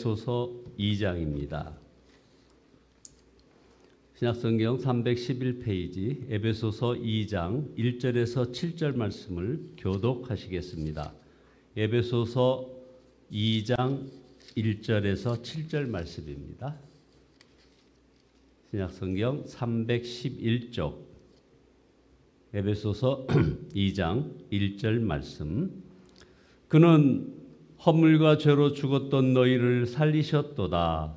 에베소서 2장입니다. 신약성경 311페이지 에베소서 2장 1절에서 7절 말씀을 교독하시겠습니다. 에베소서 2장 1절에서 7절 말씀입니다. 신약성경 311쪽 에베소서 2장 1절 말씀. 그는 허물과 죄로 죽었던 너희를 살리셨도다.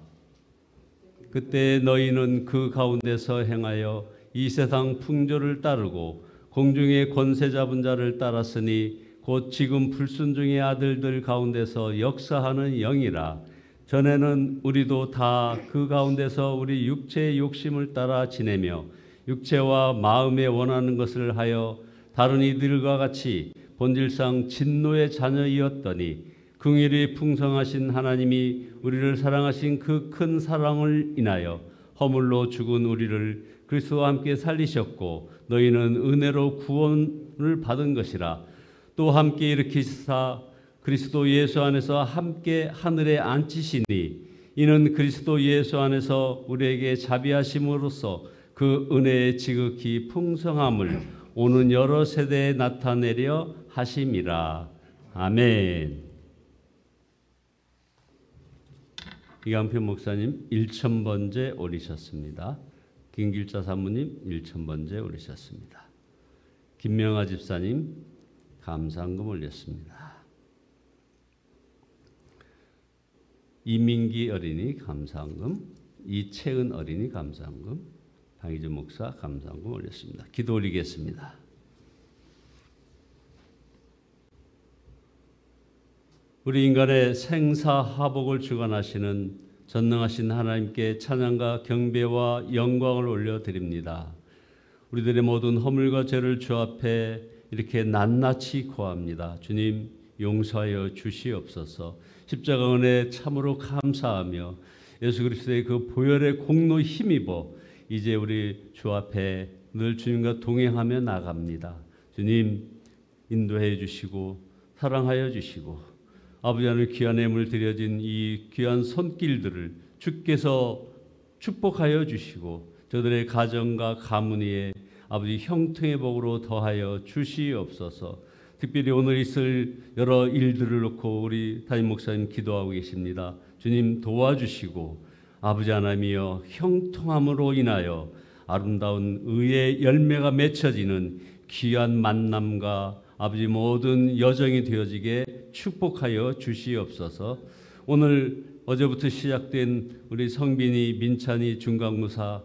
그때 너희는 그 가운데서 행하여 이 세상 풍조를 따르고 공중의 권세 잡은 자를 따랐으니 곧 지금 불순종의 아들들 가운데서 역사하는 영이라. 전에는 우리도 다 그 가운데서 우리 육체의 욕심을 따라 지내며 육체와 마음에 원하는 것을 하여 다른 이들과 같이 본질상 진노의 자녀이었더니 긍휼이 풍성하신 하나님이 우리를 사랑하신 그 큰 사랑을 인하여 허물로 죽은 우리를 그리스도와 함께 살리셨고 너희는 은혜로 구원을 받은 것이라. 또 함께 일으키사 그리스도 예수 안에서 함께 하늘에 앉히시니 이는 그리스도 예수 안에서 우리에게 자비하심으로써 그 은혜의 지극히 풍성함을 오는 여러 세대에 나타내려 하심이라. 아멘. 이강표 목사님 1000번째 올리셨습니다. 김길자 사모님 1000번째 올리셨습니다. 김명아 집사님 감사한금 올렸습니다. 이민기 어린이 감사한금, 이채은 어린이 감사한금, 방희준 목사 감사한금 올렸습니다. 기도 올리겠습니다. 우리 인간의 생사하복을 주관하시는 전능하신 하나님께 찬양과 경배와 영광을 올려드립니다. 우리들의 모든 허물과 죄를 주 앞에 이렇게 낱낱이 고합니다. 주님 용서하여 주시옵소서. 십자가 은혜 참으로 감사하며 예수 그리스도의 그 보혈의 공로 힘입어 이제 우리 주 앞에 늘 주님과 동행하며 나갑니다. 주님 인도해 주시고 사랑하여 주시고 아버지 하나님 귀한 예물 드려진 이 귀한 손길들을 주께서 축복하여 주시고 저들의 가정과 가문 위에 아버지 형통의 복으로 더하여 주시옵소서. 특별히 오늘 있을 여러 일들을 놓고 우리 담임 목사님 기도하고 계십니다. 주님 도와주시고 아버지 하나님이여 형통함으로 인하여 아름다운 의의 열매가 맺혀지는 귀한 만남과 아버지 모든 여정이 되어지게 축복하여 주시옵소서. 오늘 어제부터 시작된 우리 성빈이, 민찬이, 중간고사,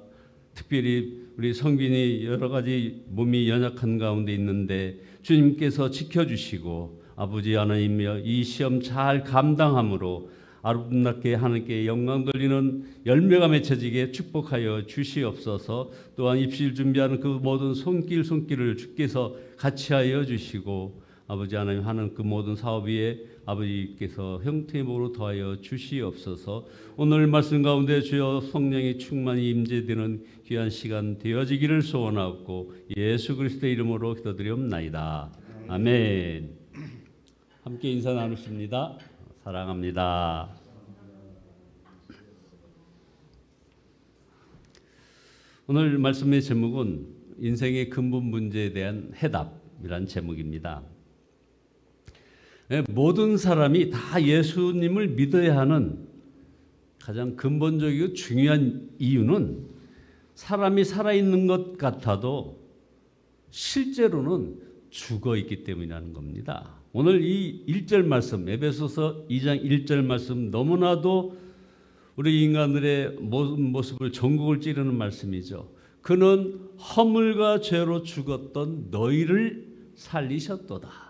특별히 우리 성빈이 여러 가지 몸이 연약한 가운데 있는데 주님께서 지켜주시고 아버지 하나님이여 이 시험 잘 감당함으로 아름답게 하나님께 영광 돌리는 열매가 맺혀지게 축복하여 주시옵소서. 또한 입시를 준비하는 그 모든 손길을 주께서 같이 하여 주시고 아버지 하나님 하는 그 모든 사업 위에 아버지께서 형통의 복으로 더하여 주시옵소서. 오늘 말씀 가운데 주여 성령이 충만히 임재되는 귀한 시간 되어지기를 소원하고 예수 그리스도의 이름으로 기도드리옵나이다. 아멘. 함께 인사 나누십니다. 사랑합니다. 오늘 말씀의 제목은 인생의 근본 문제에 대한 해답이란 제목입니다. 모든 사람이 다 예수님을 믿어야 하는 가장 근본적이고 중요한 이유는 사람이 살아있는 것 같아도 실제로는 죽어 있기 때문이라는 겁니다. 오늘 이 1절 말씀, 에베소서 2장 1절 말씀 너무나도 우리 인간들의 모습을 전곡을 찌르는 말씀이죠. 그는 허물과 죄로 죽었던 너희를 살리셨도다.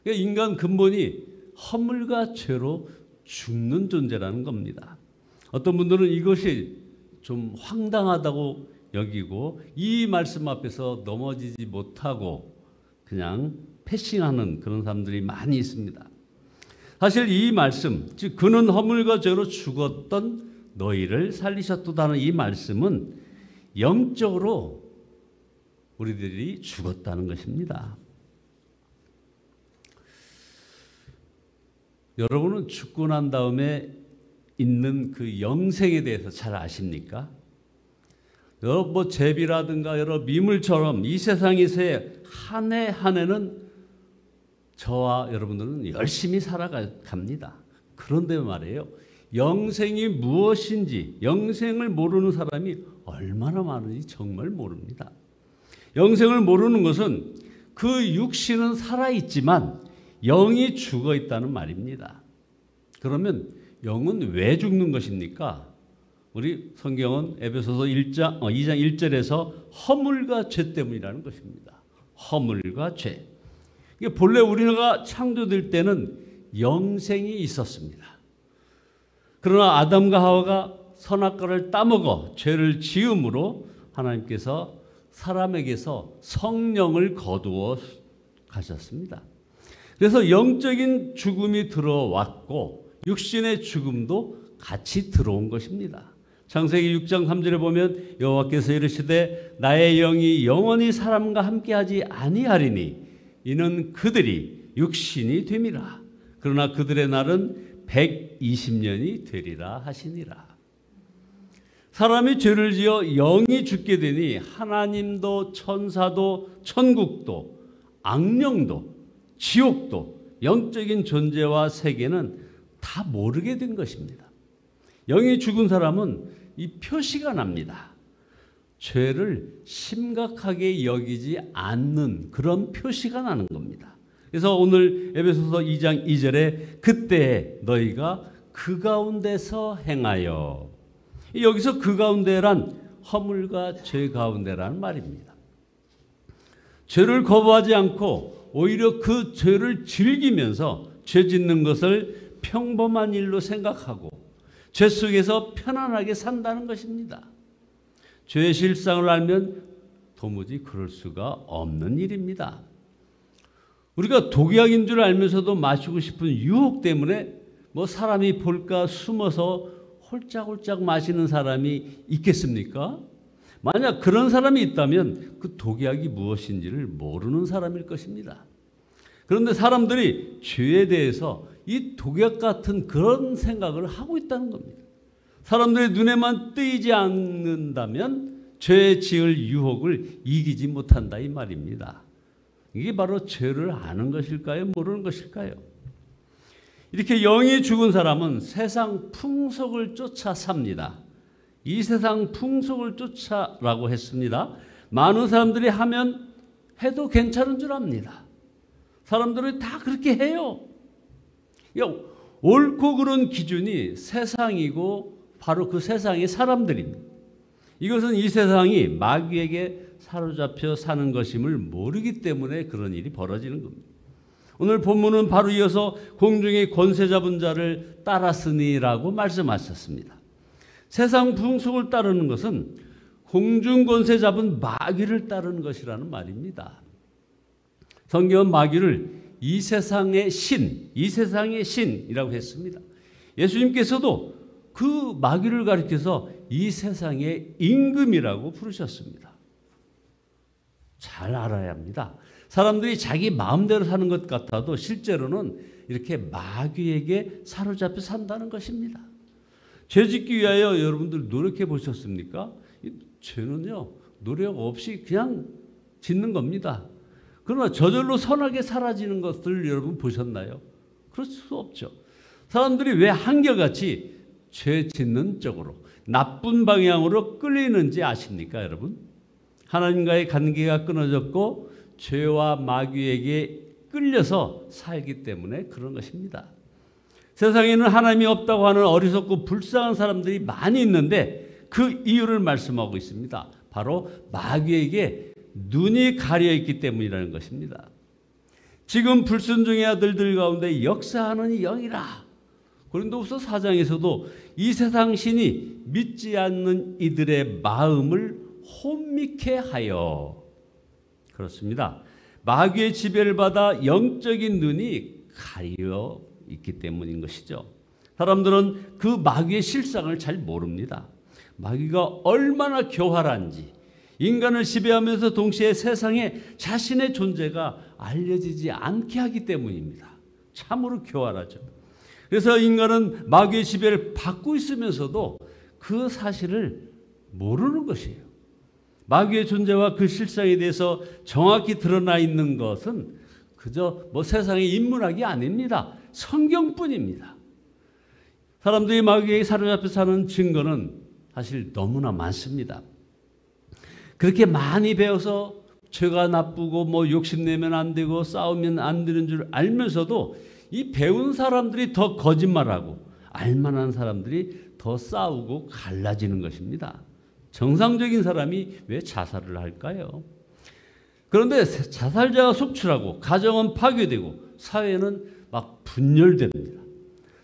그러니까 인간 근본이 허물과 죄로 죽는 존재라는 겁니다. 어떤 분들은 이것이 좀 황당하다고 여기고 이 말씀 앞에서 넘어지지 못하고 그냥 패싱하는 그런 사람들이 많이 있습니다. 사실 이 말씀, 즉 그는 허물과 죄로 죽었던 너희를 살리셨도다는 이 말씀은 영적으로 우리들이 죽었다는 것입니다. 여러분은 죽고 난 다음에 있는 그 영생에 대해서 잘 아십니까? 여러 제비라든가 여러 미물처럼 이 세상에서의 한 해 한 해는 저와 여러분들은 열심히 살아갑니다. 그런데 말이에요. 영생이 무엇인지 영생을 모르는 사람이 얼마나 많은지 정말 모릅니다. 영생을 모르는 것은 그 육신은 살아있지만 영이 죽어 있다는 말입니다. 그러면 영은 왜 죽는 것입니까? 우리 성경은 에베소서 2장 1절에서 허물과 죄 때문이라는 것입니다. 허물과 죄. 본래 우리가 창조될 때는 영생이 있었습니다. 그러나 아담과 하와가 선악과를 따먹어 죄를 지음으로 하나님께서 사람에게서 성령을 거두어 가셨습니다. 그래서 영적인 죽음이 들어왔고 육신의 죽음도 같이 들어온 것입니다. 창세기 6장 3절에 보면 여호와께서 이르시되 나의 영이 영원히 사람과 함께하지 아니하리니 이는 그들이 육신이 됨이라. 그러나 그들의 날은 120년이 되리라 하시니라. 사람이 죄를 지어 영이 죽게 되니 하나님도 천사도 천국도 악령도 지옥도 영적인 존재와 세계는 다 모르게 된 것입니다. 영이 죽은 사람은 이 표시가 납니다. 죄를 심각하게 여기지 않는 그런 표시가 나는 겁니다. 그래서 오늘 에베소서 2장 2절에 그때 너희가 그 가운데서 행하여, 여기서 그 가운데란 허물과 죄 가운데라는 말입니다. 죄를 거부하지 않고 오히려 그 죄를 즐기면서 죄 짓는 것을 평범한 일로 생각하고 죄 속에서 편안하게 산다는 것입니다. 죄의 실상을 알면 도무지 그럴 수가 없는 일입니다. 우리가 독약인 줄 알면서도 마시고 싶은 유혹 때문에 사람이 볼까 숨어서 홀짝홀짝 마시는 사람이 있겠습니까? 만약 그런 사람이 있다면 그 독약이 무엇인지를 모르는 사람일 것입니다. 그런데 사람들이 죄에 대해서 이 독약 같은 그런 생각을 하고 있다는 겁니다. 사람들의 눈에만 띄지 않는다면 죄 지을 유혹을 이기지 못한다 이 말입니다. 이게 바로 죄를 아는 것일까요? 모르는 것일까요? 이렇게 영이 죽은 사람은 세상 풍속을 쫓아 삽니다. 이 세상 풍속을 쫓아라고 했습니다. 많은 사람들이 하면 해도 괜찮은 줄 압니다. 사람들이 다 그렇게 해요. 옳고 그른 기준이 세상이고 바로 그 세상의 사람들입니다. 이것은 이 세상이 마귀에게 사로잡혀 사는 것임을 모르기 때문에 그런 일이 벌어지는 겁니다. 오늘 본문은 바로 이어서 공중의 권세 잡은 자를 따랐으니라고 말씀하셨습니다. 세상 풍속을 따르는 것은 공중 권세 잡은 마귀를 따르는 것이라는 말입니다. 성경은 마귀를 이 세상의 신이라고 했습니다. 예수님께서도 그 마귀를 가리켜서 이 세상의 임금이라고 부르셨습니다. 잘 알아야 합니다. 사람들이 자기 마음대로 사는 것 같아도 실제로는 이렇게 마귀에게 사로잡혀 산다는 것입니다. 죄 짓기 위하여 여러분들 노력해 보셨습니까? 죄는요, 노력 없이 그냥 짓는 겁니다. 그러나 저절로 선하게 사라지는 것들 여러분 보셨나요? 그럴 수 없죠. 사람들이 왜 한결같이 죄 짓는 쪽으로 나쁜 방향으로 끌리는지 아십니까, 여러분? 하나님과의 관계가 끊어졌고 죄와 마귀에게 끌려서 살기 때문에 그런 것입니다. 세상에는 하나님이 없다고 하는 어리석고 불쌍한 사람들이 많이 있는데 그 이유를 말씀하고 있습니다. 바로 마귀에게 눈이 가려 있기 때문이라는 것입니다. 지금 불순종의 아들들 가운데 역사하는 영이라. 고린도후서 4장에서도 이 세상 신이 믿지 않는 이들의 마음을 혼미케 하여, 그렇습니다. 마귀의 지배를 받아 영적인 눈이 가려 있기 때문인 것이죠. 사람들은 그 마귀의 실상을 잘 모릅니다. 마귀가 얼마나 교활한지, 인간을 지배하면서 동시에 세상에 자신의 존재가 알려지지 않게 하기 때문입니다. 참으로 교활하죠. 그래서 인간은 마귀의 지배를 받고 있으면서도 그 사실을 모르는 것이에요. 마귀의 존재와 그 실상에 대해서 정확히 드러나 있는 것은 그저 세상의 인문학이 아닙니다. 성경뿐입니다. 사람들이 마귀에게 사로잡혀 사는 증거는 사실 너무나 많습니다. 그렇게 많이 배워서 죄가 나쁘고 욕심내면 안 되고 싸우면 안 되는 줄 알면서도 이 배운 사람들이 더 거짓말하고 알만한 사람들이 더 싸우고 갈라지는 것입니다. 정상적인 사람이 왜 자살을 할까요? 그런데 자살자가 속출하고 가정은 파괴되고 사회는 막 분열됩니다.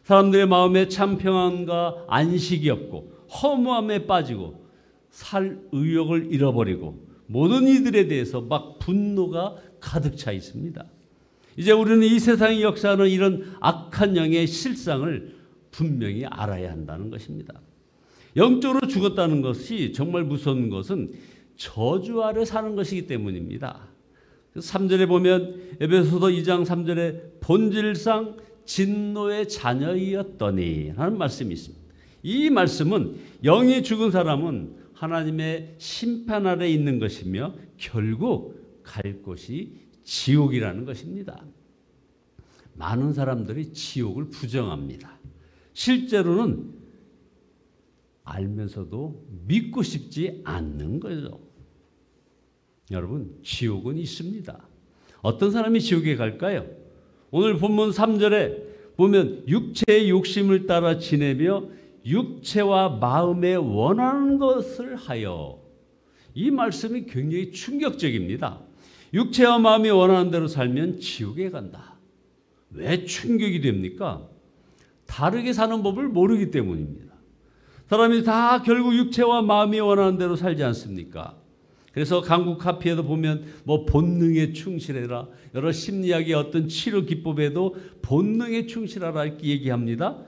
사람들의 마음에 참 평안과 안식이 없고 허무함에 빠지고 살 의욕을 잃어버리고 모든 이들에 대해서 막 분노가 가득 차 있습니다. 이제 우리는 이 세상이 역사하는 이런 악한 영의 실상을 분명히 알아야 한다는 것입니다. 영적으로 죽었다는 것이 정말 무서운 것은 저주 아래 사는 것이기 때문입니다. 3절에 보면 에베소서 2장 3절에 본질상 진노의 자녀이었더니 하는 말씀이 있습니다. 이 말씀은 영이 죽은 사람은 하나님의 심판 아래 있는 것이며 결국 갈 곳이 지옥이라는 것입니다. 많은 사람들이 지옥을 부정합니다. 실제로는 알면서도 믿고 싶지 않는 거죠. 여러분, 지옥은 있습니다. 어떤 사람이 지옥에 갈까요? 오늘 본문 3절에 보면 육체의 욕심을 따라 지내며 육체와 마음에 원하는 것을 하여, 이 말씀이 굉장히 충격적입니다. 육체와 마음이 원하는 대로 살면 지옥에 간다. 왜 충격이 됩니까? 다르게 사는 법을 모르기 때문입니다. 사람이 다 결국 육체와 마음이 원하는 대로 살지 않습니까? 그래서 강국 카피에도 보면 본능에 충실해라, 여러 심리학의 어떤 치료 기법에도 본능에 충실하라 이렇게 얘기합니다.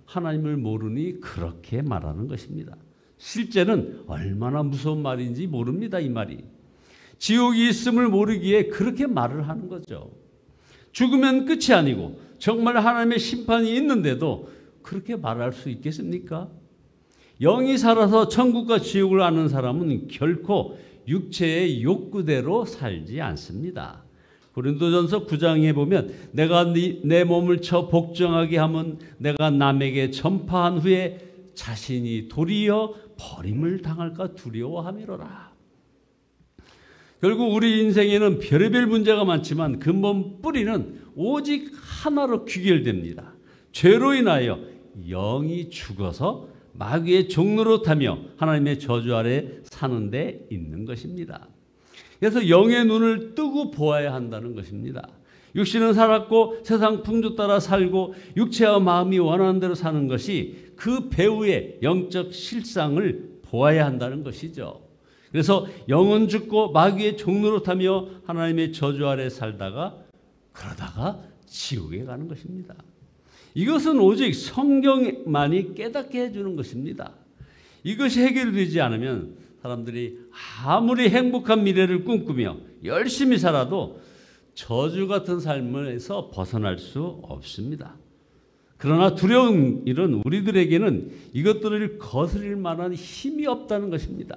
하나님을 모르니 그렇게 말하는 것입니다. 실제는 얼마나 무서운 말인지 모릅니다. 이 말이 지옥이 있음을 모르기에 그렇게 말을 하는 거죠. 죽으면 끝이 아니고 정말 하나님의 심판이 있는데도 그렇게 말할 수 있겠습니까? 영이 살아서 천국과 지옥을 아는 사람은 결코 육체의 욕구대로 살지 않습니다. 고린도전서 9장에 보면 내가 내 몸을 쳐 복종하게 하면 내가 남에게 전파한 후에 자신이 도리어 버림을 당할까 두려워함이로라. 결국 우리 인생에는 별의별 문제가 많지만 근본 뿌리는 오직 하나로 귀결됩니다. 죄로 인하여 영이 죽어서 마귀의 종로로 타며 하나님의 저주 아래 사는 데 있는 것입니다. 그래서 영의 눈을 뜨고 보아야 한다는 것입니다. 육신은 살았고 세상 풍조 따라 살고 육체와 마음이 원하는 대로 사는 것이 그 배후의 영적 실상을 보아야 한다는 것이죠. 그래서 영은 죽고 마귀의 종로로 타며 하나님의 저주 아래 살다가 그러다가 지옥에 가는 것입니다. 이것은 오직 성경만이 깨닫게 해주는 것입니다. 이것이 해결되지 않으면 사람들이 아무리 행복한 미래를 꿈꾸며 열심히 살아도 저주 같은 삶에서 벗어날 수 없습니다. 그러나 두려운 일은 우리들에게는 이것들을 거스릴 만한 힘이 없다는 것입니다.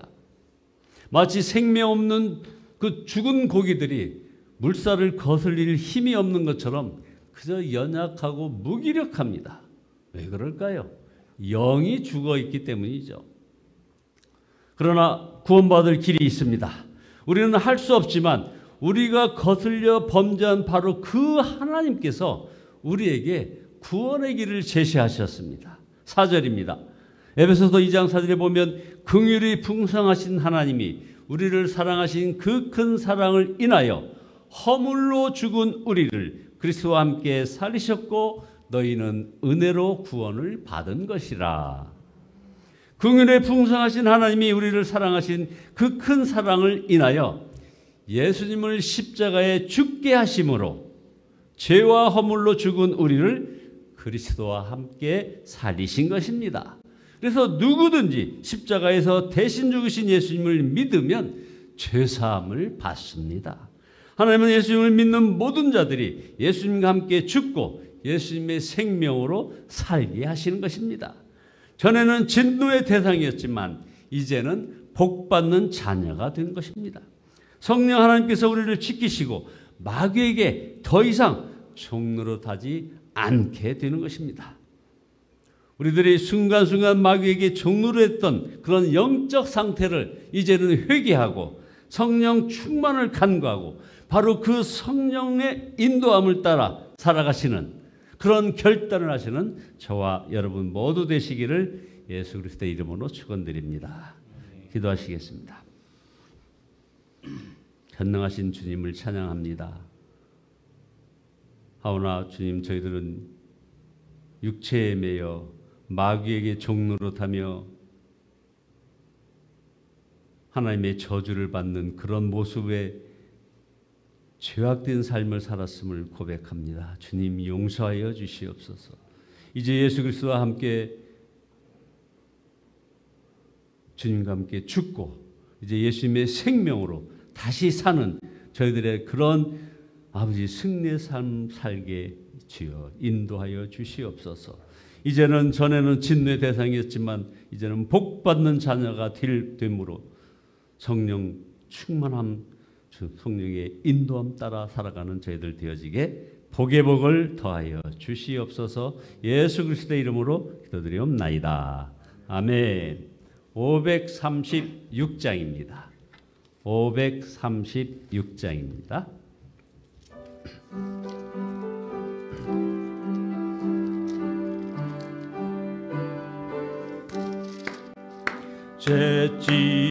마치 생명 없는 그 죽은 고기들이 물살을 거슬릴 힘이 없는 것처럼 그저 연약하고 무기력합니다. 왜 그럴까요? 영이 죽어 있기 때문이죠. 그러나 구원받을 길이 있습니다. 우리는 할 수 없지만 우리가 거슬려 범죄한 바로 그 하나님께서 우리에게 구원의 길을 제시하셨습니다. 4절입니다. 에베소서 2장 4절에 보면 긍휼이 풍성하신 하나님이 우리를 사랑하신 그 큰 사랑을 인하여 허물로 죽은 우리를 그리스도와 함께 살리셨고 너희는 은혜로 구원을 받은 것이라. 긍휼에 풍성하신 하나님이 우리를 사랑하신 그 큰 사랑을 인하여 예수님을 십자가에 죽게 하심으로 죄와 허물로 죽은 우리를 그리스도와 함께 살리신 것입니다. 그래서 누구든지 십자가에서 대신 죽으신 예수님을 믿으면 죄사함을 받습니다. 하나님은 예수님을 믿는 모든 자들이 예수님과 함께 죽고 예수님의 생명으로 살게 하시는 것입니다. 전에는 진노의 대상이었지만 이제는 복받는 자녀가 된 것입니다. 성령 하나님께서 우리를 지키시고 마귀에게 더 이상 종노릇하지 않게 되는 것입니다. 우리들이 순간순간 마귀에게 종노릇했던 그런 영적 상태를 이제는 회개하고 성령 충만을 간구하고 바로 그 성령의 인도함을 따라 살아가시는 그런 결단을 하시는 저와 여러분 모두 되시기를 예수 그리스도의 이름으로 축원드립니다. 기도하시겠습니다. 전능하신 주님을 찬양합니다. 하오나 주님, 저희들은 육체에 매여 마귀에게 종노릇하며 하나님의 저주를 받는 그런 모습에 죄악된 삶을 살았음을 고백합니다. 주님, 용서하여 주시옵소서. 이제 예수 그리스도와 함께 주님과 함께 죽고 이제 예수님의 생명으로 다시 사는 저희들의 그런 아버지 승리의 삶 살게 주여 인도하여 주시옵소서. 이제는 전에는 진노의 대상이었지만 이제는 복받는 자녀가 됨으로 성령 충만함, 성령의 인도함 따라 살아가는 저희들 되어지게 복의 복을 더하여 주시옵소서. 예수 그리스도의 이름으로 기도드리옵나이다. 아멘. 536장입니다. 536장입니다. 죄지